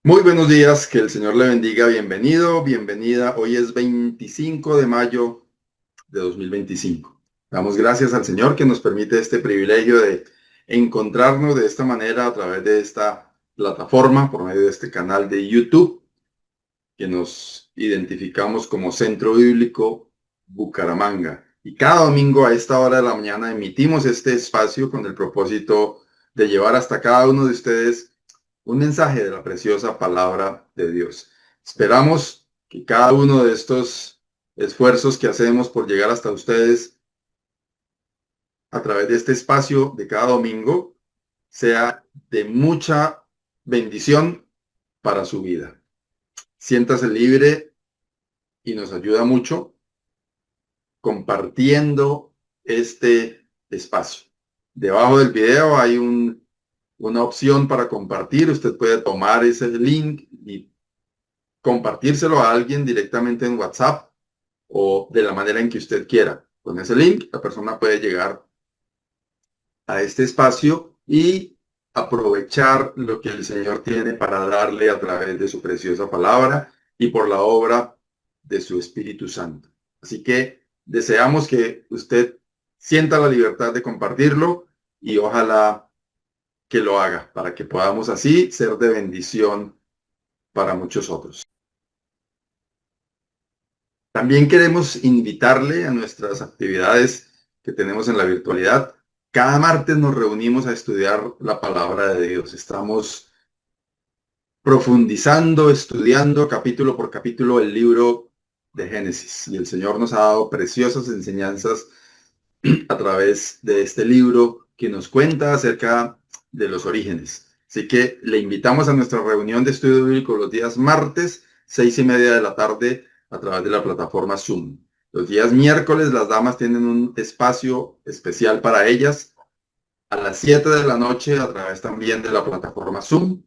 Muy buenos días, que el Señor le bendiga, bienvenido, bienvenida. Hoy es 25 de mayo de 2025. Damos gracias al Señor que nos permite este privilegio de encontrarnos de esta manera a través de esta plataforma, por medio de este canal de YouTube, que nos identificamos como Centro Bíblico Bucaramanga. Y cada domingo a esta hora de la mañana emitimos este espacio con el propósito de llevar hasta cada uno de ustedes un mensaje de la preciosa palabra de Dios. Esperamos que cada uno de estos esfuerzos que hacemos por llegar hasta ustedes a través de este espacio de cada domingo sea de mucha bendición para su vida. Siéntase libre y nos ayuda mucho compartiendo este espacio. Debajo del video hay una opción para compartir. Usted puede tomar ese link y compartírselo a alguien directamente en WhatsApp o de la manera en que usted quiera. Con ese link, la persona puede llegar a este espacio y aprovechar lo que el Señor tiene para darle a través de su preciosa palabra y por la obra de su Espíritu Santo. Así que deseamos que usted sienta la libertad de compartirlo y ojalá que lo haga para que podamos así ser de bendición para muchos otros. También queremos invitarle a nuestras actividades que tenemos en la virtualidad. Cada martes nos reunimos a estudiar la palabra de Dios. Estamos profundizando, estudiando capítulo por capítulo el libro de Génesis. Y el Señor nos ha dado preciosas enseñanzas a través de este libro que nos cuenta acerca de los orígenes. Así que le invitamos a nuestra reunión de estudio bíblico los días martes, 6:30 de la tarde, a través de la plataforma Zoom. Los días miércoles las damas tienen un espacio especial para ellas a las 7 de la noche a través también de la plataforma Zoom.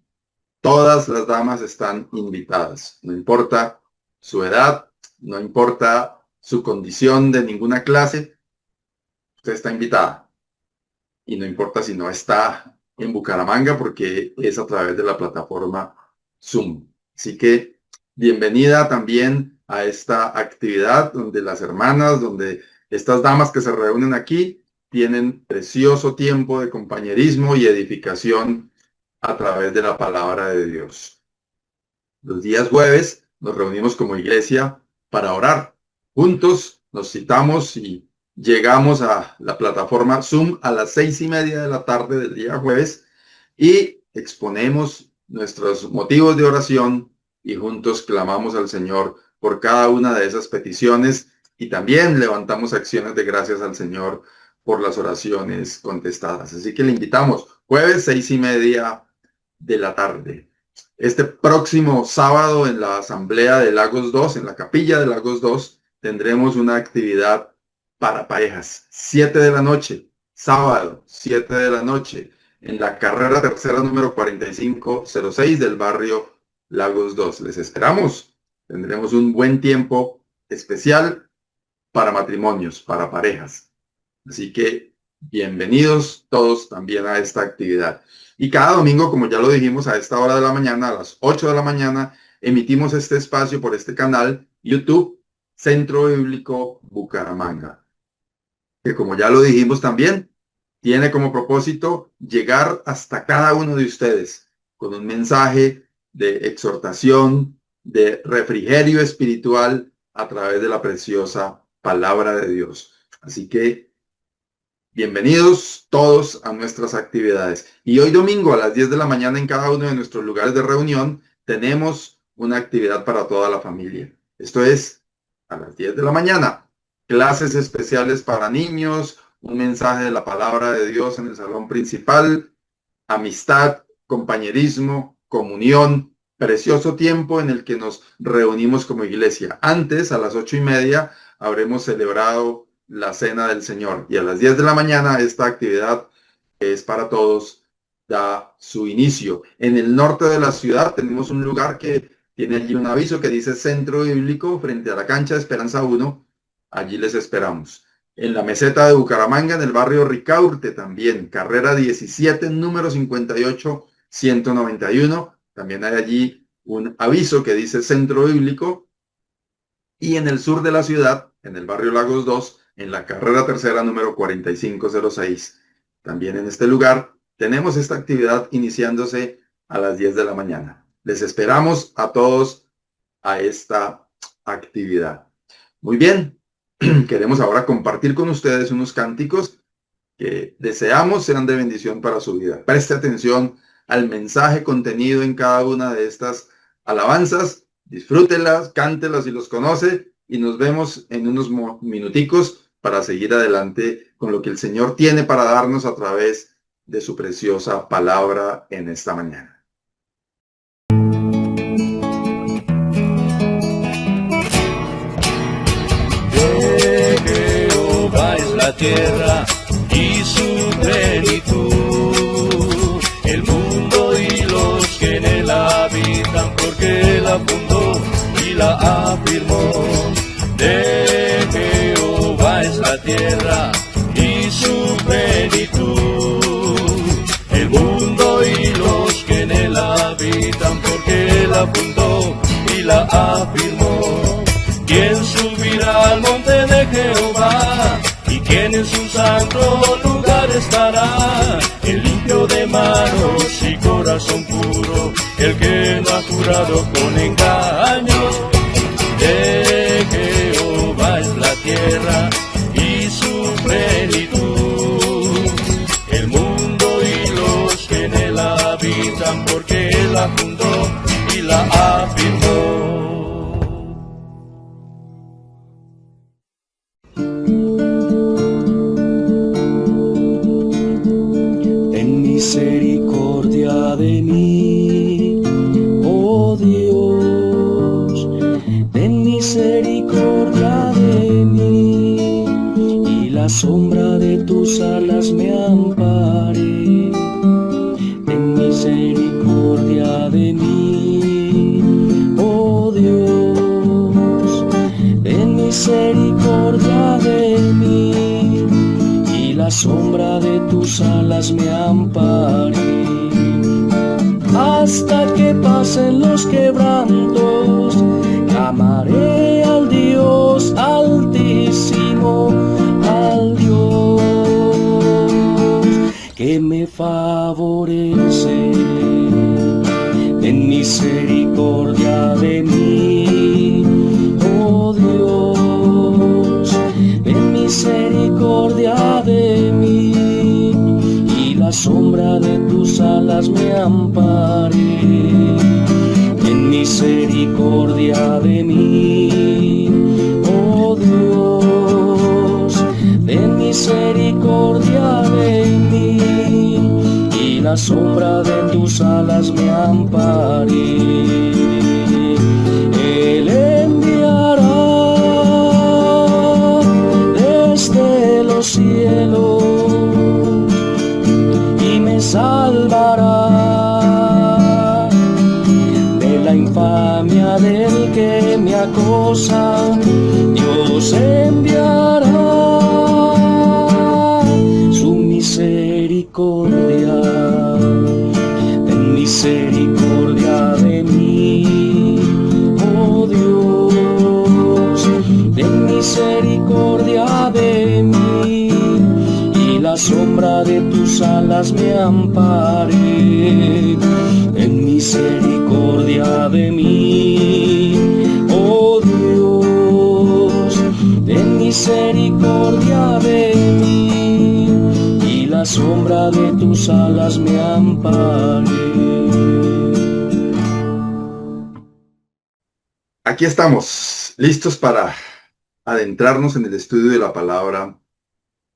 Todas las damas están invitadas, no importa su edad, no importa su condición de ninguna clase, usted está invitada. Y no importa si no está en Bucaramanga porque es a través de la plataforma Zoom. Así que bienvenida también a esta actividad donde las hermanas, donde estas damas que se reúnen aquí tienen precioso tiempo de compañerismo y edificación a través de la palabra de Dios. Los días jueves nos reunimos como iglesia para orar. Juntos nos citamos y llegamos a la plataforma Zoom a las 6:30 de la tarde del día jueves y exponemos nuestros motivos de oración y juntos clamamos al Señor por cada una de esas peticiones y también levantamos acciones de gracias al Señor por las oraciones contestadas. Así que le invitamos jueves 6:30 de la tarde. Este próximo sábado en la asamblea de Lagos 2, en la capilla de Lagos 2, tendremos una actividad para parejas. 7 de la noche, sábado, 7 de la noche, en la carrera tercera número 4506 del barrio Lagos 2. Les esperamos. Tendremos un buen tiempo especial para matrimonios, para parejas. Así que bienvenidos todos también a esta actividad. Y cada domingo, como ya lo dijimos, a esta hora de la mañana, a las 8 de la mañana, emitimos este espacio por este canal YouTube, Centro Bíblico Bucaramanga, que como ya lo dijimos también, tiene como propósito llegar hasta cada uno de ustedes con un mensaje de exhortación, de refrigerio espiritual a través de la preciosa palabra de Dios. Así que bienvenidos todos a nuestras actividades. Y hoy domingo a las 10 de la mañana en cada uno de nuestros lugares de reunión tenemos una actividad para toda la familia. Esto es a las 10 de la mañana. Clases especiales para niños, un mensaje de la palabra de Dios en el salón principal, amistad, compañerismo, comunión, precioso tiempo en el que nos reunimos como iglesia. Antes, a las 8:30, habremos celebrado la cena del Señor y a las 10 de la mañana esta actividad que es para todos da su inicio. En el norte de la ciudad tenemos un lugar que tiene allí un aviso que dice Centro Bíblico frente a la cancha de Esperanza 1. Allí les esperamos. En la meseta de Bucaramanga, en el barrio Ricaurte también, carrera 17, número 58, 191. También hay allí un aviso que dice Centro Bíblico, y en el sur de la ciudad, en el barrio Lagos 2, en la carrera tercera número 4506. También en este lugar tenemos esta actividad iniciándose a las 10 de la mañana. Les esperamos a todos a esta actividad. Muy bien, queremos ahora compartir con ustedes unos cánticos que deseamos sean de bendición para su vida. Preste atención al mensaje contenido en cada una de estas alabanzas, disfrútelas, cántelas si los conoce, y nos vemos en unos minuticos para seguir adelante con lo que el Señor tiene para darnos a través de su preciosa palabra en esta mañana. De Jehová es la tierra y su plenitud, el mundo y los que en él habitan, porque la fundó y la afirmó. De Jehová es la tierra y su plenitud, el mundo y los que en él habitan, porque la fundó y la afirmó. ¿Quién subirá al monte de Jehová? ¿Y quién en su santo lugar estará? El limpio de manos y corazón puro, el que no ha jurado con engaños. De Jehová es la tierra y su plenitud, el mundo y los que en él habitan, porque él la fundó y la afirmó. Misericordia de mí, oh Dios, ten misericordia de mí, y la sombra de tus alas me ampare. Ten misericordia de mí, oh Dios, ten misericordia de mí, y la sombra de tus alas me ampare. Hasta que pasen los quebrantos, clamaré al Dios altísimo, al Dios que me favorece. Ten misericordia de mí, oh Dios, ten misericordia de mí, y la sombra de tus alas me ampare. Ten misericordia de mí, oh Dios, ten misericordia de mí, y la sombra de tus alas me ampare. Él enviará desde los cielos y me salvará de la infamia del que me acosa. Dios enviará su misericordia. Ten misericordia de mí, oh Dios, ten misericordia de mí, y la sombra de tus alas me ampare. Ten misericordia de mí, oh Dios, ten misericordia de mí, y la sombra de tus alas me ampare. Aquí estamos, listos para adentrarnos en el estudio de la palabra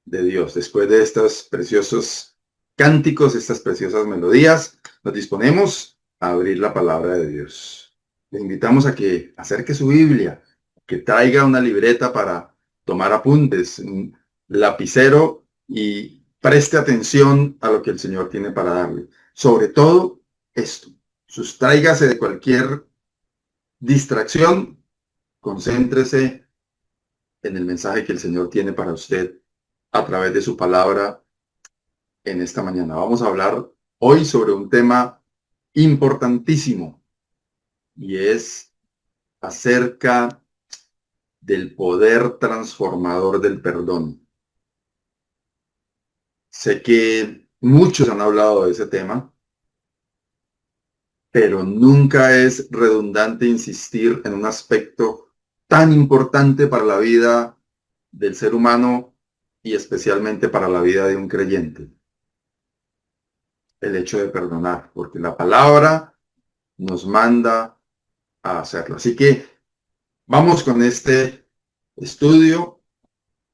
de Dios. Después de estos preciosos cánticos, estas preciosas melodías, nos disponemos a abrir la palabra de Dios. Le invitamos a que acerque su Biblia, que traiga una libreta para tomar apuntes, un lapicero, y preste atención a lo que el Señor tiene para darle. Sobre todo esto, sustráigase de cualquier distracción, concéntrese en el mensaje que el Señor tiene para usted a través de su palabra en esta mañana. Vamos a hablar hoy sobre un tema importantísimo, y es acerca del poder transformador del perdón. Sé que muchos han hablado de ese tema, pero nunca es redundante insistir en un aspecto tan importante para la vida del ser humano y especialmente para la vida de un creyente. El hecho de perdonar, porque la palabra nos manda a hacerlo. Así que vamos con este estudio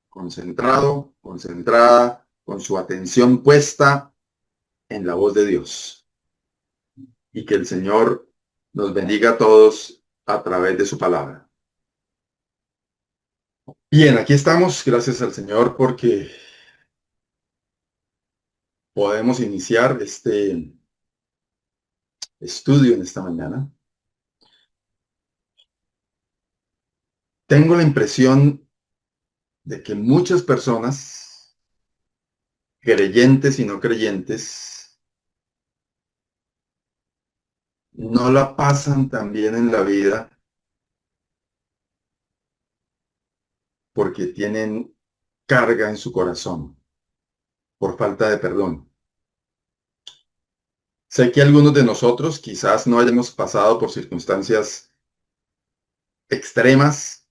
concentrado, concentrada, con su atención puesta en la voz de Dios. Y que el Señor nos bendiga a todos a través de su palabra. Bien, aquí estamos, gracias al Señor, porque podemos iniciar este estudio en esta mañana. Tengo la impresión de que muchas personas, creyentes y no creyentes, no la pasan tan bien en la vida porque tienen carga en su corazón por falta de perdón. Sé que algunos de nosotros quizás no hayamos pasado por circunstancias extremas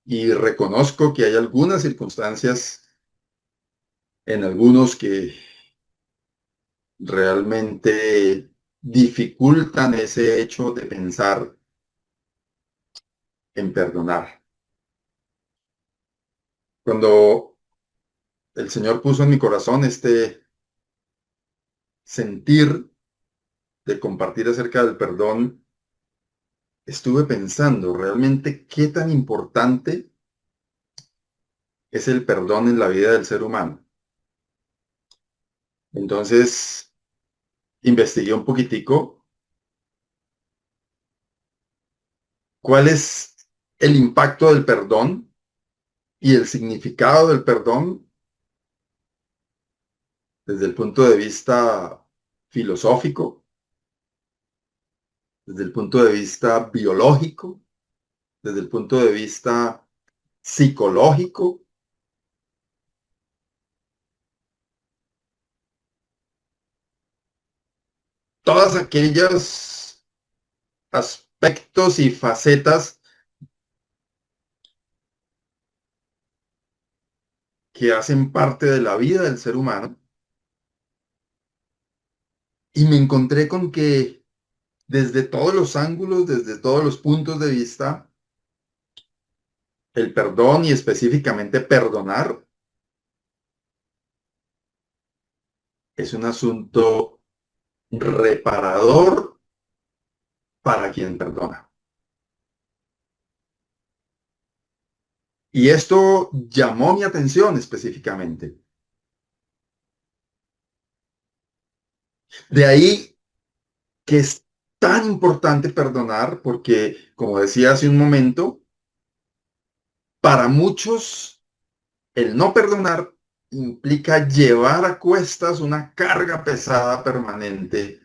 y reconozco que hay algunas circunstancias en algunos que realmente dificultan ese hecho de pensar en perdonar. Cuando el Señor puso en mi corazón este sentir de compartir acerca del perdón, estuve pensando realmente qué tan importante es el perdón en la vida del ser humano. Entonces, investigué un poquitico cuál es el impacto del perdón y el significado del perdón desde el punto de vista filosófico, desde el punto de vista biológico, desde el punto de vista psicológico. Todas aquellos aspectos y facetas que hacen parte de la vida del ser humano. Y me encontré con que desde todos los ángulos, desde todos los puntos de vista, el perdón y específicamente perdonar es un asunto reparador para quien perdona. Y esto llamó mi atención específicamente. De ahí que es tan importante perdonar porque, como decía hace un momento, para muchos el no perdonar implica llevar a cuestas una carga pesada permanente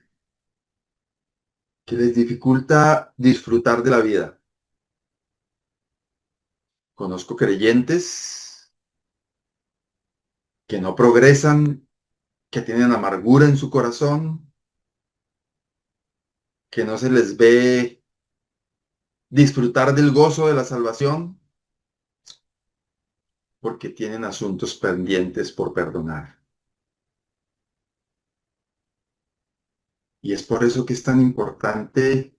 que les dificulta disfrutar de la vida. Conozco creyentes que no progresan, que tienen amargura en su corazón, que no se les ve disfrutar del gozo de la salvación porque tienen asuntos pendientes por perdonar. Y es por eso que es tan importante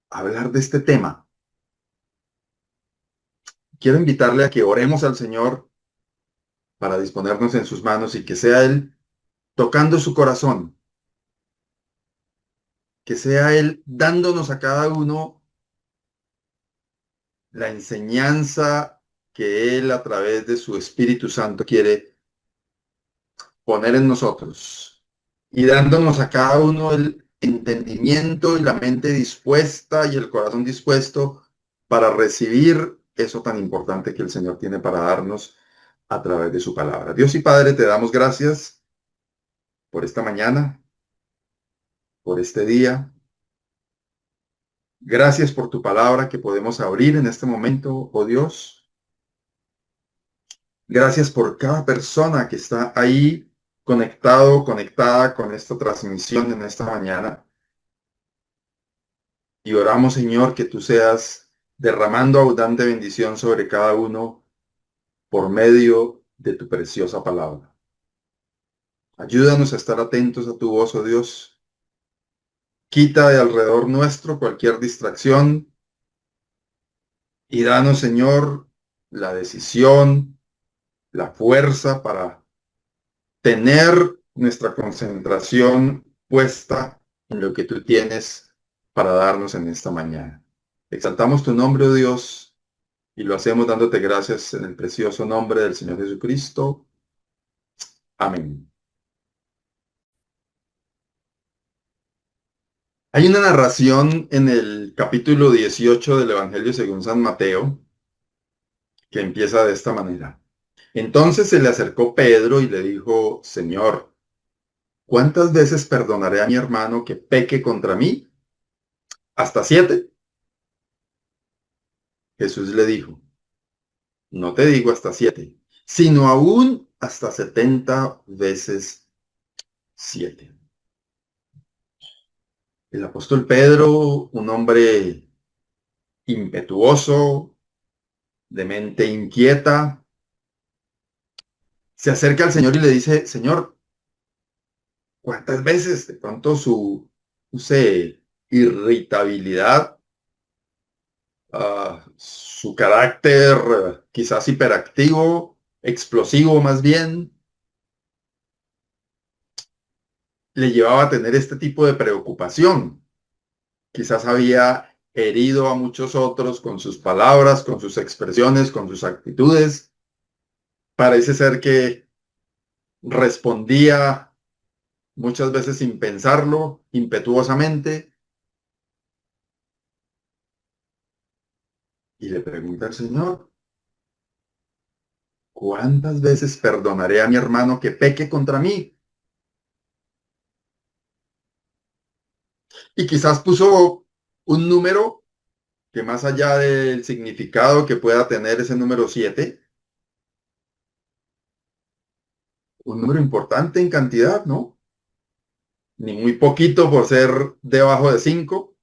hablar de este tema. Quiero invitarle a que oremos al Señor para disponernos en sus manos y que sea Él tocando su corazón, que sea Él dándonos a cada uno la enseñanza que Él a través de su Espíritu Santo quiere poner en nosotros y dándonos a cada uno el entendimiento y la mente dispuesta y el corazón dispuesto para recibir eso tan importante que el Señor tiene para darnos a través de su palabra. Dios y Padre, te damos gracias por esta mañana. por este día. Gracias por tu palabra que podemos abrir en este momento, oh Dios. Gracias por cada persona que está ahí conectado, conectada con esta transmisión en esta mañana. Y oramos, Señor, que tú seas derramando abundante bendición sobre cada uno por medio de tu preciosa palabra. Ayúdanos a estar atentos a tu voz, oh Dios. Quita de alrededor nuestro cualquier distracción y danos, Señor, la decisión, la fuerza para tener nuestra concentración puesta en lo que tú tienes para darnos en esta mañana. Exaltamos tu nombre, oh Dios, y lo hacemos dándote gracias en el precioso nombre del Señor Jesucristo. Amén. Hay una narración en el capítulo 18 del Evangelio según San Mateo que empieza de esta manera. Entonces se le acercó Pedro y le dijo, Señor, ¿cuántas veces perdonaré a mi hermano que peque contra mí? ¿Hasta 7? Jesús le dijo, no te digo hasta 7, sino aún hasta 70 veces 7. El apóstol Pedro, un hombre impetuoso, de mente inquieta, se acerca al Señor y le dice, Señor, ¿cuántas veces? De pronto su, no sé, irritabilidad, su carácter quizás hiperactivo, explosivo más bien, le llevaba a tener este tipo de preocupación. Quizás había herido a muchos otros con sus palabras, con sus expresiones, con sus actitudes. Parece ser que respondía muchas veces sin pensarlo, impetuosamente, y le pregunta al Señor, ¿cuántas veces perdonaré a mi hermano que peque contra mí? Y quizás puso un número que más allá del significado que pueda tener ese número 7, un número importante en cantidad, ¿no? Ni muy poquito por ser debajo de 5,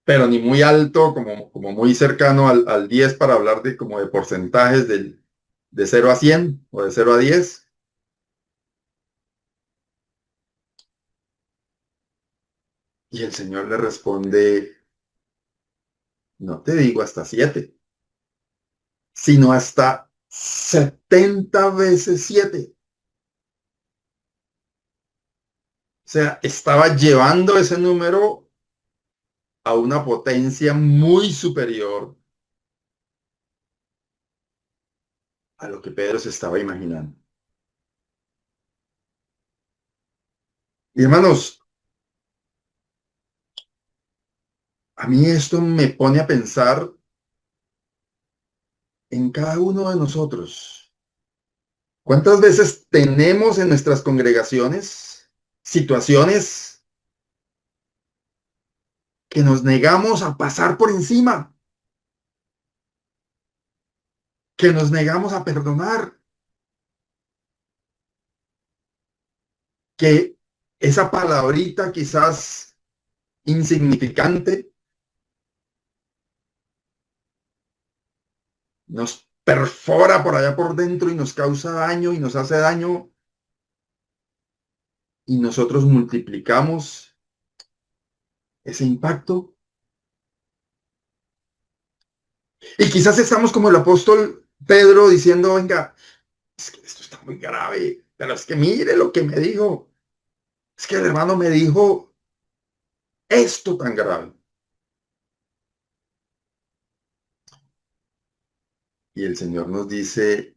pero ni muy alto como muy cercano al 10 para hablar de como de porcentajes de 0 a 100 o de 0 a 10. Y el Señor le responde, no te digo hasta 7, sino hasta 70 veces 7. O sea, estaba llevando ese número a una potencia muy superior a lo que Pedro se estaba imaginando. Y hermanos, a mí esto me pone a pensar en cada uno de nosotros. ¿Cuántas veces tenemos en nuestras congregaciones situaciones que nos negamos a pasar por encima, que nos negamos a perdonar, que esa palabrita quizás insignificante nos perfora por allá por dentro y nos causa daño y nos hace daño y nosotros multiplicamos ese impacto? Y quizás estamos como el apóstol Pedro diciendo, venga, es que esto está muy grave, pero es que mire lo que me dijo. Es que el hermano me dijo esto tan grave. Y el Señor nos dice,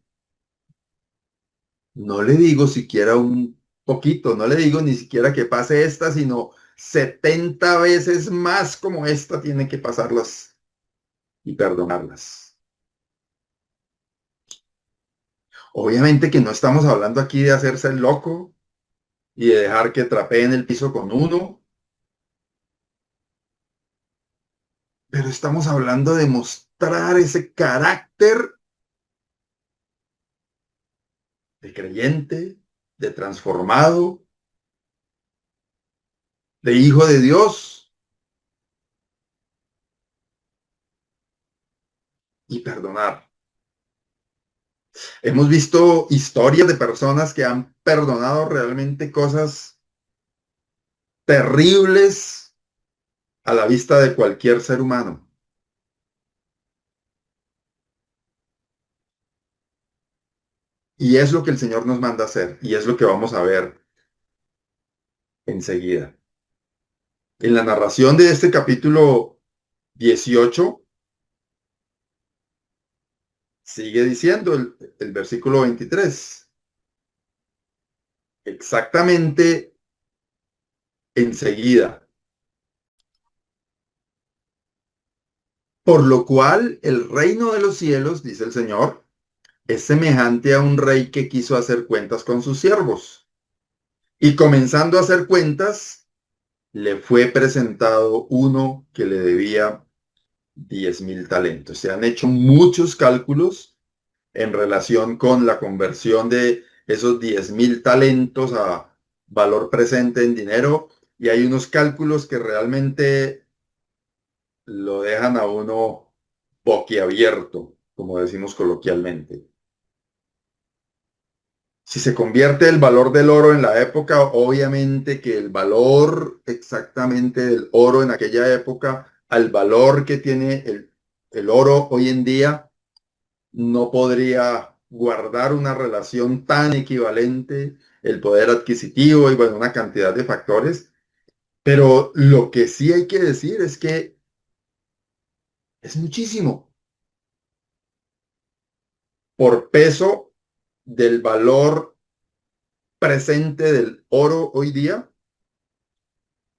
no le digo siquiera un poquito, no le digo ni siquiera que pase esta, sino 70 veces más como esta tiene que pasarlas y perdonarlas. Obviamente que no estamos hablando aquí de hacerse el loco y de dejar que trapeen el piso con uno, pero estamos hablando de mostrar ese carácter de creyente, de transformado, de hijo de Dios y perdonar. Hemos visto historias de personas que han perdonado realmente cosas terribles a la vista de cualquier ser humano. Y es lo que el Señor nos manda hacer y es lo que vamos a ver enseguida. En la narración de este capítulo 18 sigue diciendo el versículo 23, exactamente enseguida. Por lo cual el reino de los cielos, dice el Señor, es semejante a un rey que quiso hacer cuentas con sus siervos. Y comenzando a hacer cuentas, le fue presentado uno que le debía 10,000 talentos. Se han hecho muchos cálculos en relación con la conversión de esos 10,000 talentos a valor presente en dinero. Y hay unos cálculos que realmente lo dejan a uno boquiabierto, como decimos coloquialmente. Si se convierte el valor del oro en la época, obviamente que el valor exactamente del oro en aquella época al valor que tiene el oro hoy en día no podría guardar una relación tan equivalente, el poder adquisitivo y bueno, una cantidad de factores. Pero lo que sí hay que decir es que es muchísimo por peso del valor presente del oro hoy día.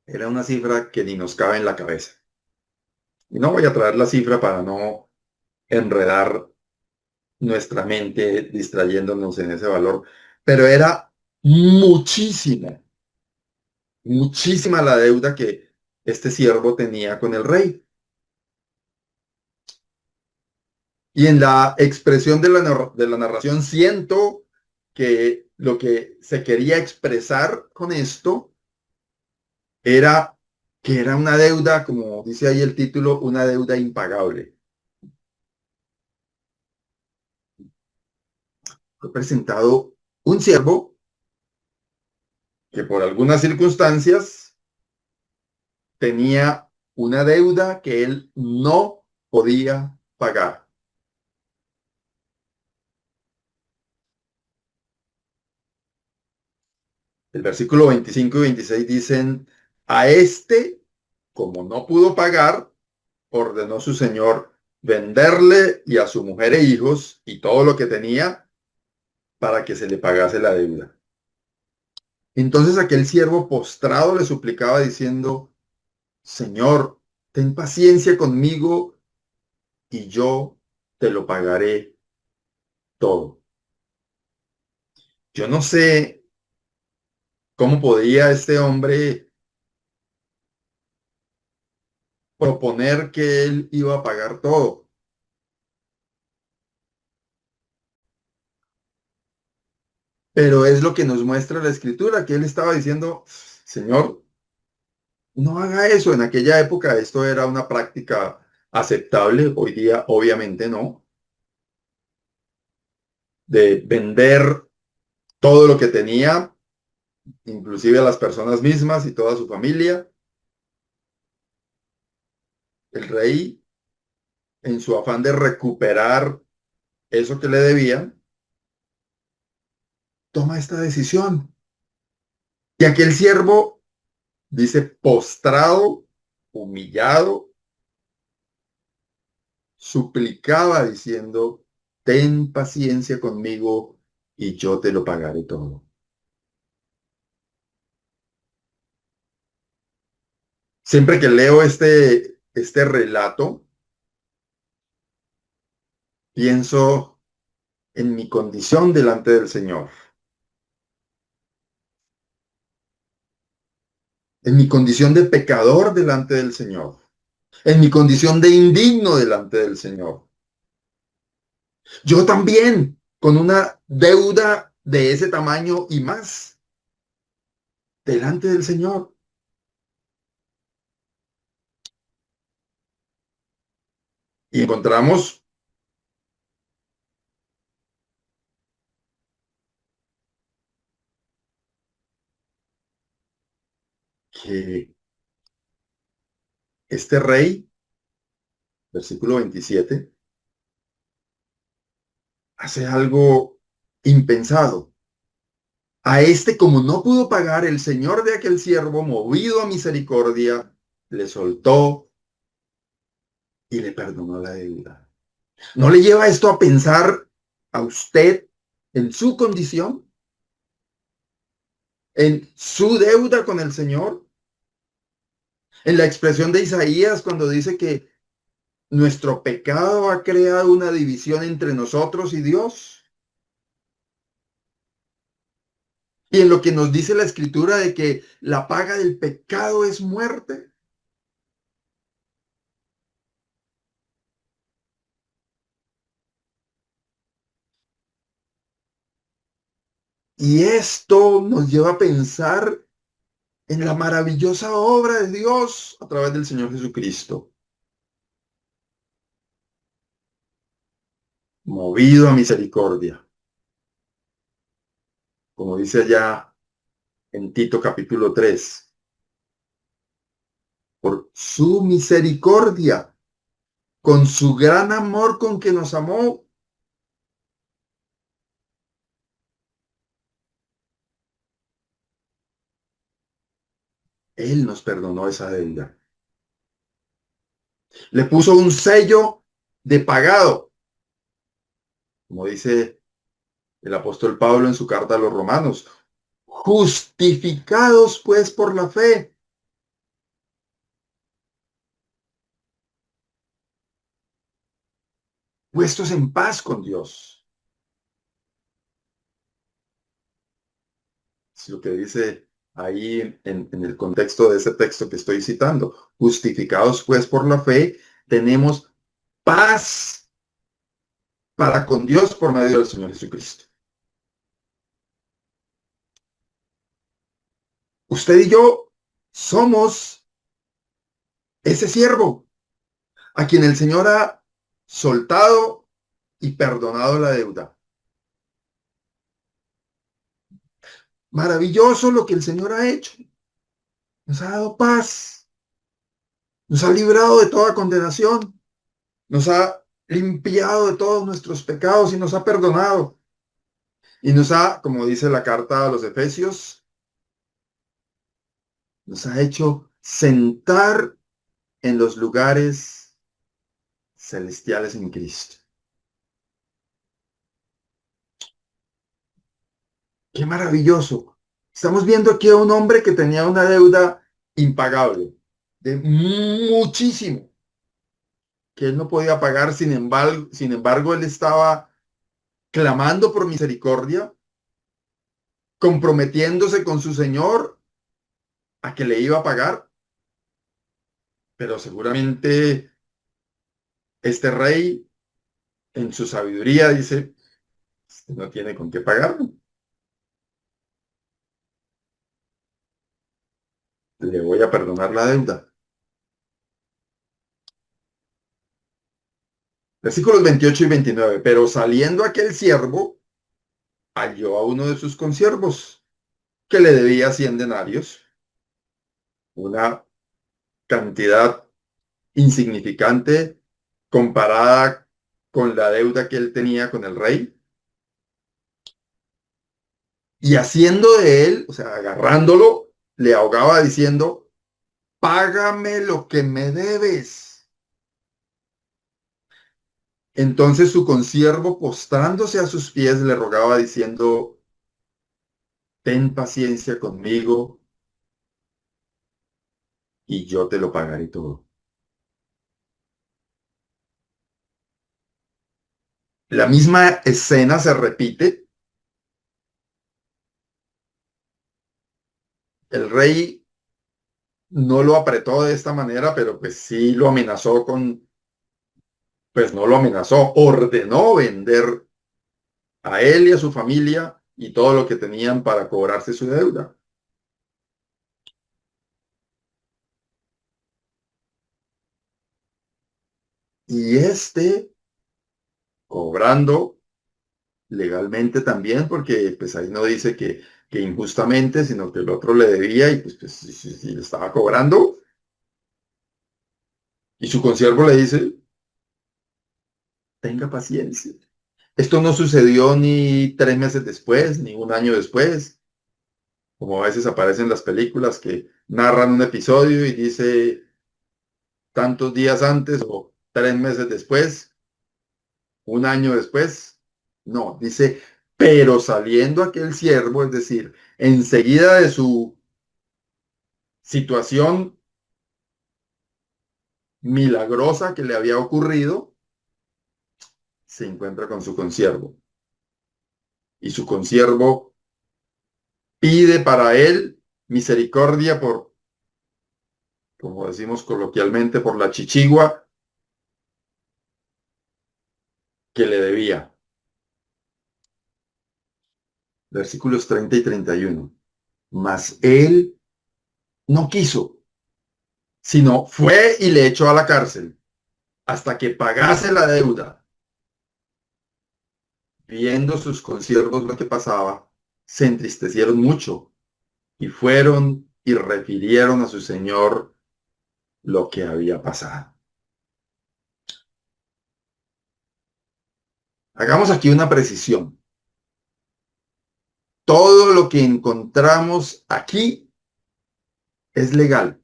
Era una cifra que ni nos cabe en la cabeza. Y no voy a traer la cifra para no enredar nuestra mente distrayéndonos en ese valor, pero era muchísima, muchísima la deuda que este siervo tenía con el rey. Y en la expresión de la narración siento que lo que se quería expresar con esto era que era una deuda, como dice ahí el título, una deuda impagable. Fue presentado un siervo que por algunas circunstancias tenía una deuda que él no podía pagar. El versículo 25 y 26 dicen, a este, como no pudo pagar, ordenó su señor venderle y a su mujer e hijos y todo lo que tenía para que se le pagase la deuda. Entonces aquel siervo postrado le suplicaba diciendo, Señor, ten paciencia conmigo y yo te lo pagaré todo. Yo no sé cómo podía este hombre proponer que él iba a pagar todo, pero es lo que nos muestra la escritura, que él estaba diciendo, Señor, no haga eso. En aquella época esto era una práctica aceptable, hoy día obviamente no, de vender todo lo que tenía, inclusive a las personas mismas y toda su familia. El rey, en su afán de recuperar eso que le debían, toma esta decisión. Y aquel siervo dice postrado, humillado, suplicaba diciendo, ten paciencia conmigo y yo te lo pagaré todo. Siempre que leo este relato, pienso en mi condición delante del Señor. en mi condición de pecador delante del Señor, en mi condición de indigno delante del Señor. Yo también, con una deuda de ese tamaño y más, delante del Señor. Y encontramos que este rey, versículo 27, hace algo impensado. A este, como no pudo pagar, el señor de aquel siervo, movido a misericordia, le soltó y le perdonó la deuda. ¿No le lleva esto a pensar a usted en su condición, en su deuda con el Señor? En la expresión de Isaías cuando dice que nuestro pecado ha creado una división entre nosotros y Dios. Y en lo que nos dice la Escritura de que la paga del pecado es muerte. Y esto nos lleva a pensar en la maravillosa obra de Dios a través del Señor Jesucristo, movido a misericordia, como dice allá en Tito capítulo 3, por su misericordia, con su gran amor con que nos amó. Él nos perdonó esa deuda. Le puso un sello de pagado, como dice el apóstol Pablo en su carta a los romanos. Justificados pues por la fe, puestos en paz con Dios. Es lo que dice ahí en el contexto de ese texto que estoy citando. Justificados pues por la fe, tenemos paz para con Dios por medio del Señor Jesucristo. Usted y yo somos ese siervo a quien el Señor ha soltado y perdonado la deuda. Maravilloso lo que el Señor ha hecho. Nos ha dado paz, nos ha librado de toda condenación, nos ha limpiado de todos nuestros pecados y nos ha perdonado. Y nos ha, como dice la carta a los Efesios, nos ha hecho sentar en los lugares celestiales en Cristo. ¡Qué maravilloso! Estamos viendo aquí a un hombre que tenía una deuda impagable, de muchísimo, que él no podía pagar. Sin embargo, él estaba clamando por misericordia, comprometiéndose con su Señor a que le iba a pagar, pero seguramente este rey en su sabiduría dice, no tiene con qué pagarlo, le voy a perdonar la deuda. Versículos 28 y 29. Pero saliendo aquel siervo, halló a uno de sus consiervos que le debía 100 denarios, una cantidad insignificante comparada con la deuda que él tenía con el rey. Y haciendo de él, o sea, agarrándolo, le ahogaba diciendo, págame lo que me debes. Entonces su consiervo, postrándose a sus pies, le rogaba diciendo, ten paciencia conmigo y yo te lo pagaré todo. La misma escena se repite. El rey no lo apretó de esta manera, pero pues sí lo amenazó con, pues no lo amenazó, ordenó vender a él y a su familia y todo lo que tenían para cobrarse su deuda. Y cobrando legalmente también, porque pues ahí no dice que injustamente, sino que el otro le debía y pues si le estaba cobrando. Y su consiervo le dice, tenga paciencia. Esto no sucedió ni 3 meses después, ni un año después, como a veces aparecen las películas que narran un episodio y dice tantos días antes o 3 meses después, un año después. No, dice, pero saliendo aquel siervo, es decir, enseguida de su situación milagrosa que le había ocurrido, se encuentra con su consiervo. Y su consiervo pide para él misericordia por, como decimos coloquialmente, por la chichigua que le debía. Versículos 30 y 31. Mas él no quiso, sino fue y le echó a la cárcel hasta que pagase la deuda. Viendo sus consiervos lo que pasaba, se entristecieron mucho y fueron y refirieron a su señor lo que había pasado. Hagamos aquí una precisión. Todo lo que encontramos aquí es legal.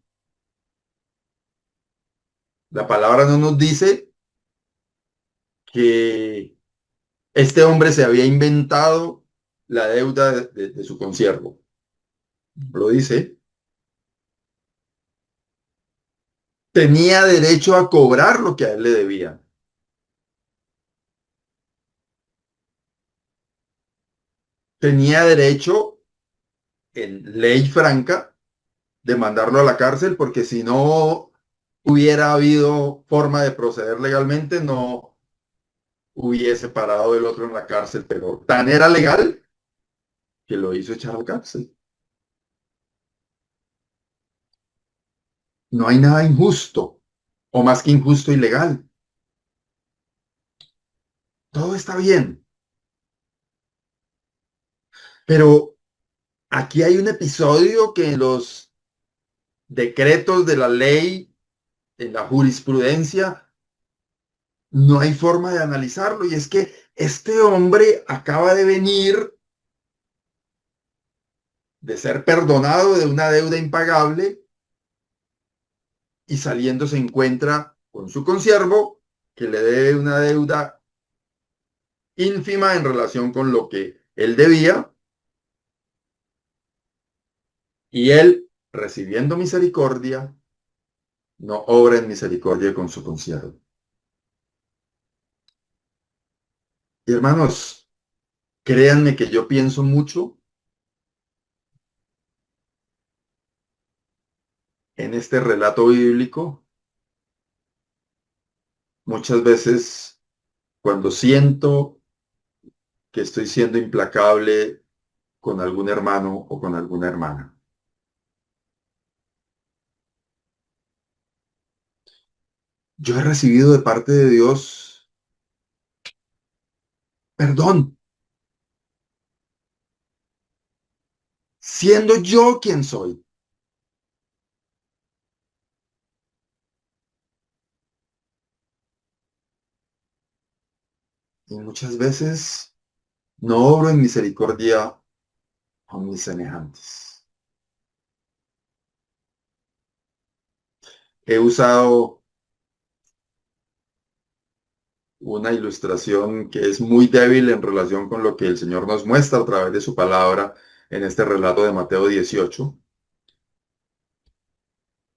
La palabra no nos dice que este hombre se había inventado la deuda de su consiervo. Lo dice. Tenía derecho a cobrar lo que a él le debía. Tenía derecho, en ley franca, de mandarlo a la cárcel, porque si no hubiera habido forma de proceder legalmente, no hubiese parado el otro en la cárcel, pero tan era legal que lo hizo echar a la cárcel. No hay nada injusto, o más que injusto, ilegal. Todo está bien. Pero aquí hay un episodio que en los decretos de la ley, en la jurisprudencia, no hay forma de analizarlo. Y es que este hombre acaba de venir de ser perdonado de una deuda impagable y saliendo se encuentra con su consiervo que le debe una deuda ínfima en relación con lo que él debía, y él, recibiendo misericordia, no obra en misericordia con su consiervo. Y hermanos, créanme que yo pienso mucho en este relato bíblico. Muchas veces cuando siento que estoy siendo implacable con algún hermano o con alguna hermana. Yo he recibido de parte de Dios perdón, siendo yo quien soy. Y muchas veces no obro en misericordia con mis semejantes. He usado una ilustración que es muy débil en relación con lo que el Señor nos muestra a través de su palabra en este relato de Mateo 18.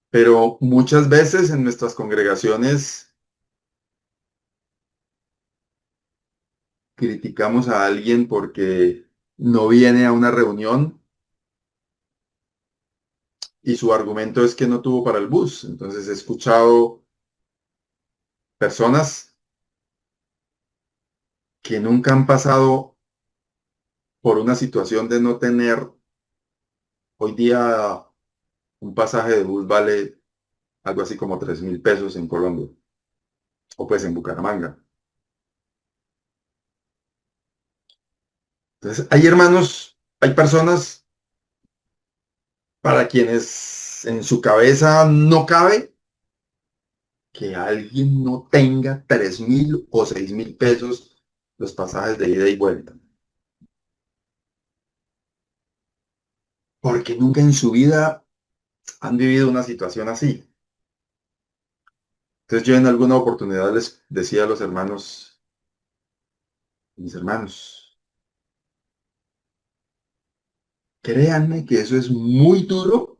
Pero muchas veces en nuestras congregaciones criticamos a alguien porque no viene a una reunión y su argumento es que no tuvo para el bus. Entonces he escuchado personas que nunca han pasado por una situación de no tener. Hoy día un pasaje de bus vale algo así como 3.000 pesos en Colombia o pues en Bucaramanga. Entonces hay hermanos, hay personas para quienes en su cabeza no cabe que alguien no tenga 3.000 o 6.000 pesos los pasajes de ida y vuelta. Porque nunca en su vida han vivido una situación así. Entonces yo en alguna oportunidad les decía a los hermanos, mis hermanos, créanme que eso es muy duro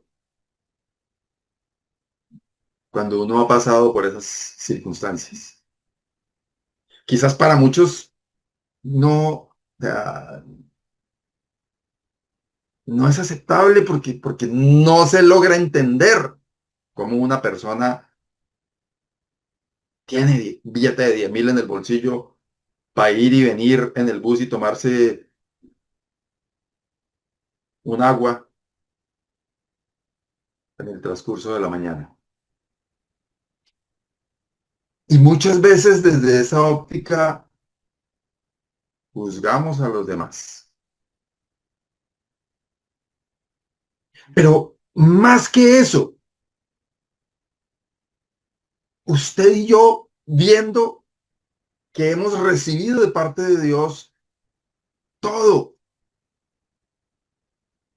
cuando uno ha pasado por esas circunstancias. Quizás para muchos no, no es aceptable porque no se logra entender cómo una persona tiene billete de 10.000 en el bolsillo para ir y venir en el bus y tomarse un agua en el transcurso de la mañana. Y muchas veces desde esa óptica juzgamos a los demás. Pero más que eso, usted y yo viendo que hemos recibido de parte de Dios todo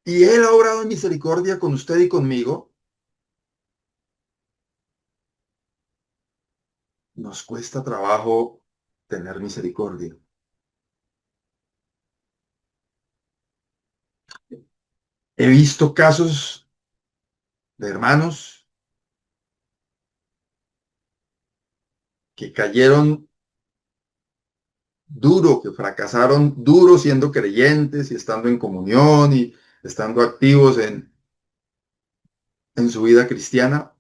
y Él ha obrado en misericordia con usted y conmigo, nos cuesta trabajo tener misericordia. He visto casos de hermanos que cayeron duro, que fracasaron duro siendo creyentes y estando en comunión y estando activos en su vida cristiana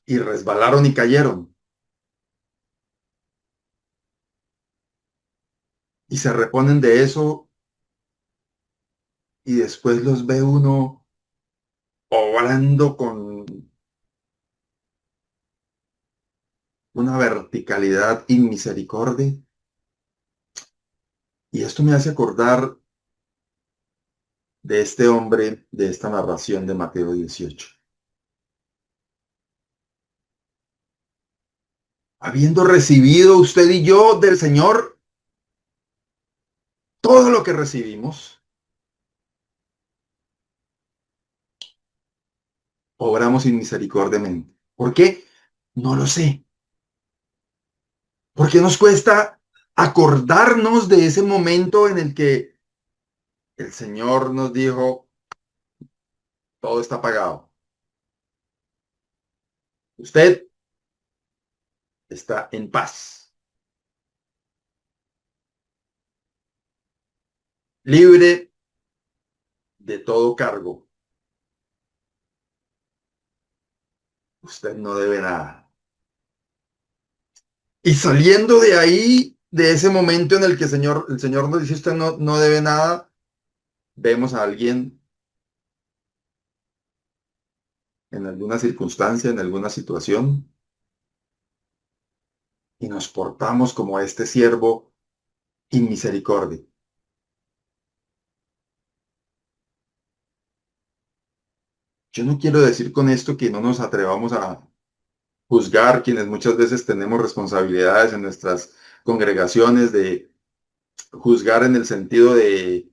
y resbalaron y cayeron. Y se reponen de eso y después los ve uno obrando con una verticalidad y misericordia. Y esto me hace acordar de este hombre, de esta narración de Mateo 18. Habiendo recibido usted y yo del Señor todo lo que recibimos, obramos inmisericordiamente. ¿Por qué? No lo sé. Porque nos cuesta acordarnos de ese momento en el que el Señor nos dijo, todo está pagado. Usted está en paz, libre de todo cargo. Usted no debe nada. Y saliendo de ahí, de ese momento en el que el Señor nos dice, usted no debe nada, vemos a alguien en alguna circunstancia, en alguna situación, y nos portamos como este siervo sin misericordia. Yo no quiero decir con esto que no nos atrevamos a juzgar quienes muchas veces tenemos responsabilidades en nuestras congregaciones, de juzgar en el sentido de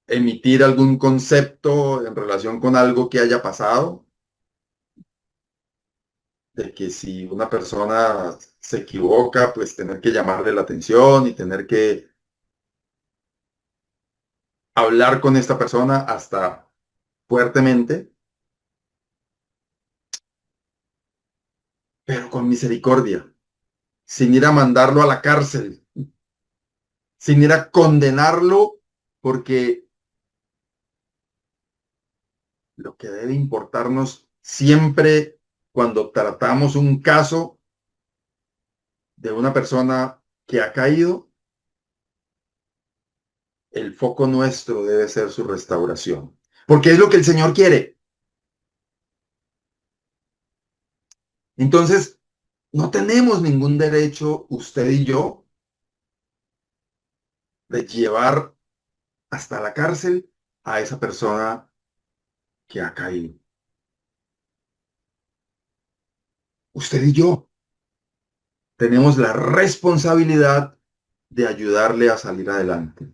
emitir algún concepto en relación con algo que haya pasado, de que si una persona se equivoca, pues tener que llamarle la atención y tener que hablar con esta persona hasta fuertemente, pero con misericordia, sin ir a mandarlo a la cárcel, sin ir a condenarlo porque lo que debe importarnos siempre cuando tratamos un caso de una persona que ha caído, el foco nuestro debe ser su restauración, porque es lo que el Señor quiere. Entonces, no tenemos ningún derecho, usted y yo, de llevar hasta la cárcel a esa persona que ha caído. Usted y yo tenemos la responsabilidad de ayudarle a salir adelante.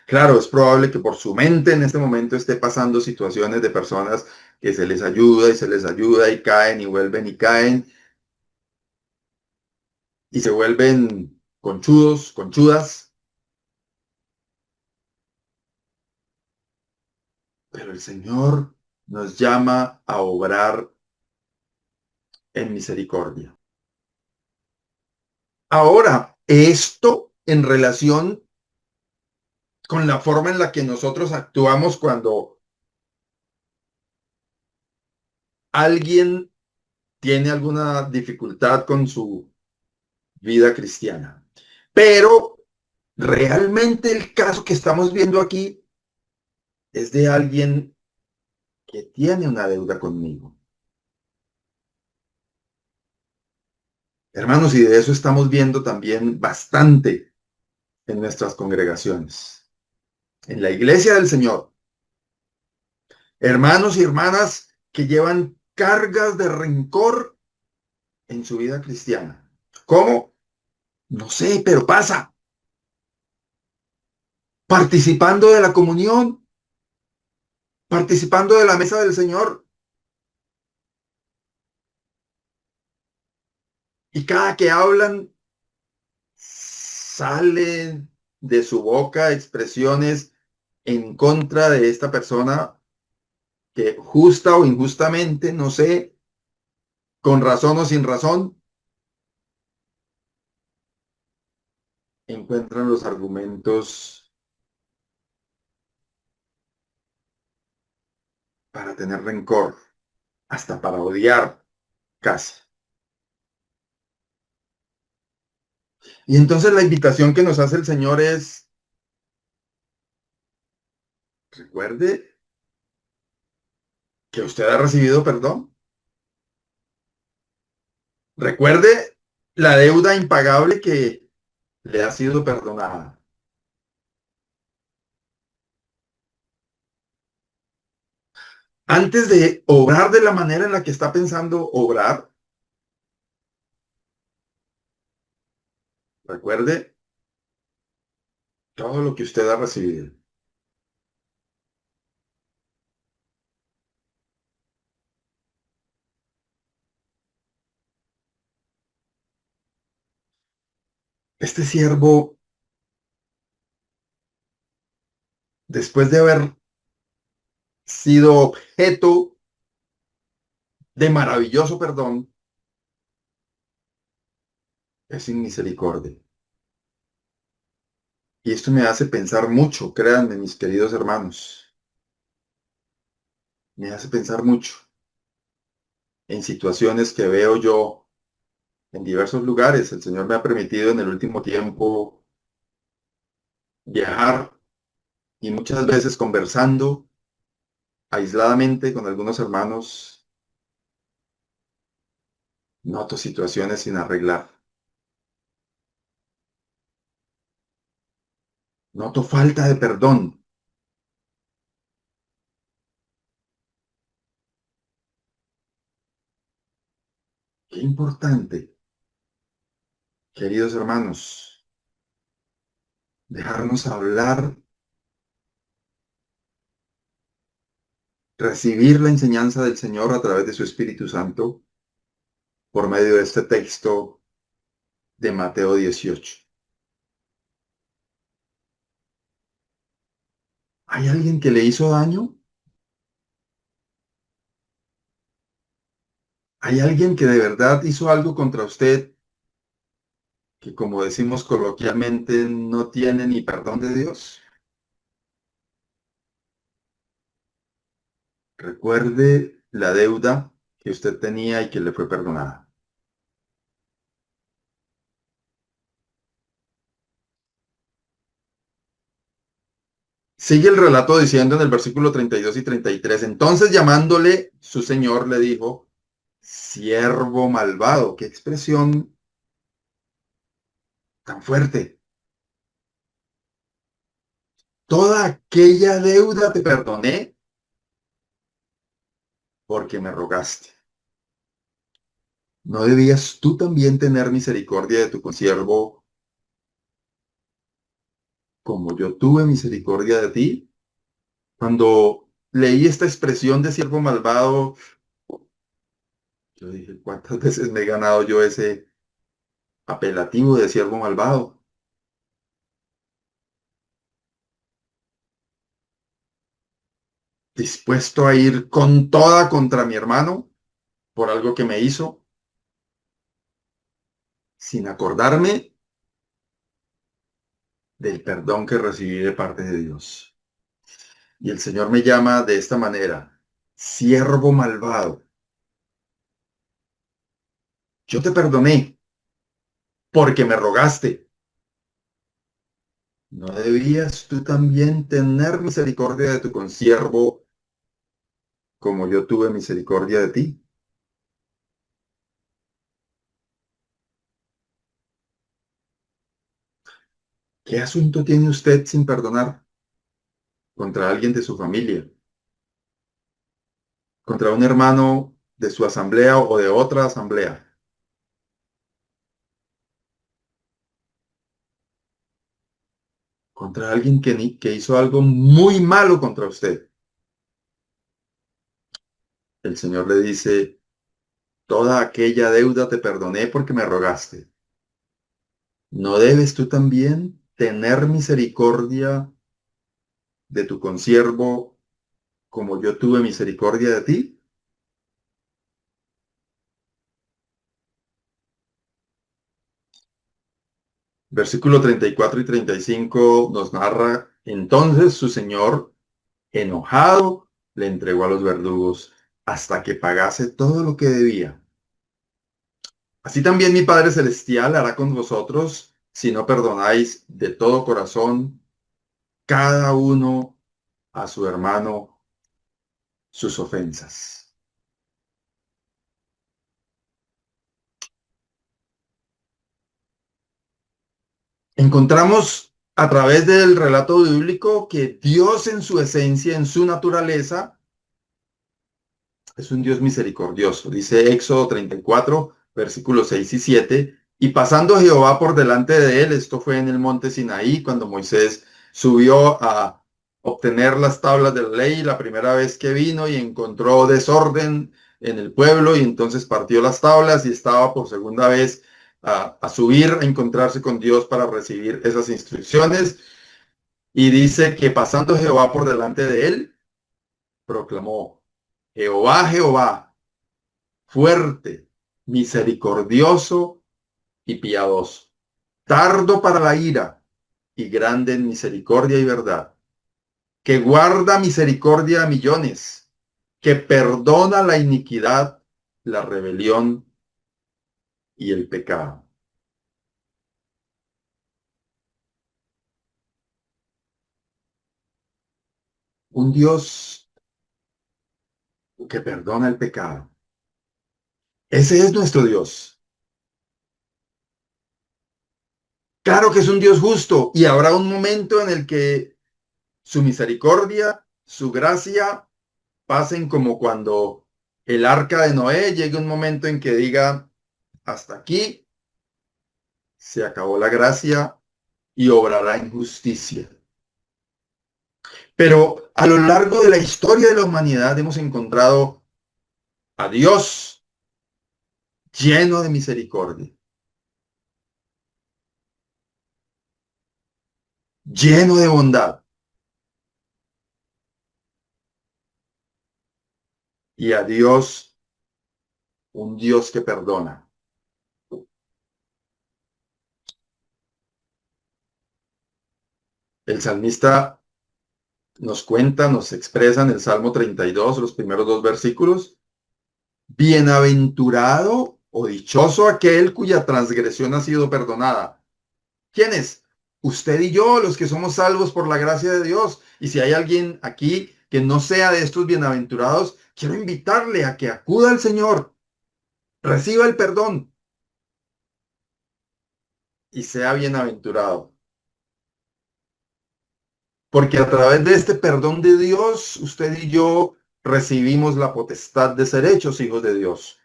Claro, es probable que por su mente en este momento esté pasando situaciones de personas que se les ayuda y se les ayuda y caen y vuelven y caen y se vuelven conchudos, conchudas. Pero el Señor nos llama a obrar en misericordia. Ahora, esto en relación con la forma en la que nosotros actuamos cuando alguien tiene alguna dificultad con su vida cristiana. Pero realmente el caso que estamos viendo aquí es de alguien que tiene una deuda conmigo. Hermanos, y de eso estamos viendo también bastante en nuestras congregaciones, en la iglesia del Señor. Hermanos y hermanas que llevan cargas de rencor en su vida cristiana. ¿Cómo? No sé, pero pasa. Participando de la comunión, participando de la mesa del Señor. Y cada que hablan, salen de su boca expresiones en contra de esta persona que justa o injustamente, no sé, con razón o sin razón, encuentran los argumentos para tener rencor, hasta para odiar casi. Y entonces la invitación que nos hace el Señor es, recuerde que usted ha recibido perdón. Recuerde la deuda impagable que le ha sido perdonada. Antes de obrar de la manera en la que está pensando obrar, recuerde todo lo que usted ha recibido. Este siervo, después de haber sido objeto de maravilloso perdón, es sin misericordia. Y esto me hace pensar mucho, créanme, mis queridos hermanos, me hace pensar mucho en situaciones que veo yo en diversos lugares. El Señor me ha permitido en el último tiempo viajar y muchas veces conversando aisladamente con algunos hermanos, noto situaciones sin arreglar. Noto falta de perdón. Qué importante, queridos hermanos, dejarnos hablar, recibir la enseñanza del Señor a través de su Espíritu Santo por medio de este texto de Mateo 18. ¿Hay alguien que le hizo daño? ¿Hay alguien que de verdad hizo algo contra usted que, como decimos coloquialmente, no tiene ni perdón de Dios? Recuerde la deuda que usted tenía y que le fue perdonada. Sigue el relato diciendo en el versículo 32 y 33, entonces llamándole su señor le dijo, siervo malvado, qué expresión tan fuerte. Toda aquella deuda te perdoné porque me rogaste. ¿No debías tú también tener misericordia de tu consiervo como yo tuve misericordia de ti? Cuando leí esta expresión de siervo malvado, yo dije, ¿cuántas veces me he ganado yo ese apelativo de siervo malvado? Dispuesto a ir con toda contra mi hermano por algo que me hizo, sin acordarme del perdón que recibí de parte de Dios. Y el Señor me llama de esta manera, siervo malvado. Yo te perdoné porque me rogaste. ¿No debías tú también tener misericordia de tu consiervo como yo tuve misericordia de ti? ¿Qué asunto tiene usted sin perdonar contra alguien de su familia, contra un hermano de su asamblea o de otra asamblea, contra alguien que hizo algo muy malo contra usted? El Señor le dice, toda aquella deuda te perdoné porque me rogaste. ¿No debes tú también tener misericordia de tu consiervo como yo tuve misericordia de ti? Versículo 34 y 35 nos narra, entonces su señor, enojado, le entregó a los verdugos hasta que pagase todo lo que debía. Así también mi Padre Celestial hará con vosotros si no perdonáis de todo corazón cada uno a su hermano sus ofensas. Encontramos a través del relato bíblico que Dios en su esencia, en su naturaleza, es un Dios misericordioso. Dice Éxodo 34, versículos 6 y 7. Y pasando Jehová por delante de él, esto fue en el monte Sinaí, cuando Moisés subió a obtener las tablas de la ley, la primera vez que vino y encontró desorden en el pueblo y entonces partió las tablas y estaba por segunda vez a subir a encontrarse con Dios para recibir esas instrucciones. Y dice que pasando Jehová por delante de él, proclamó, Jehová, Jehová, fuerte, misericordioso y piadoso, tardo para la ira y grande en misericordia y verdad, que guarda misericordia a millones, que perdona la iniquidad, la rebelión y el pecado. Un Dios que perdona el pecado. Ese es nuestro Dios. Claro que es un Dios justo y habrá un momento en el que su misericordia, su gracia pasen como cuando el arca de Noé llegue un momento en que diga, hasta aquí se acabó la gracia y obrará en justicia. Pero a lo largo de la historia de la humanidad hemos encontrado a Dios lleno de misericordia, lleno de bondad, y a Dios, un Dios que perdona. El salmista nos cuenta, nos expresa en el Salmo 32, los primeros dos versículos: bienaventurado o dichoso aquel cuya transgresión ha sido perdonada. ¿Quién es? Usted y yo, los que somos salvos por la gracia de Dios. Y si hay alguien aquí que no sea de estos bienaventurados, quiero invitarle a que acuda al Señor, reciba el perdón y sea bienaventurado. Porque a través de este perdón de Dios, usted y yo recibimos la potestad de ser hechos hijos de Dios,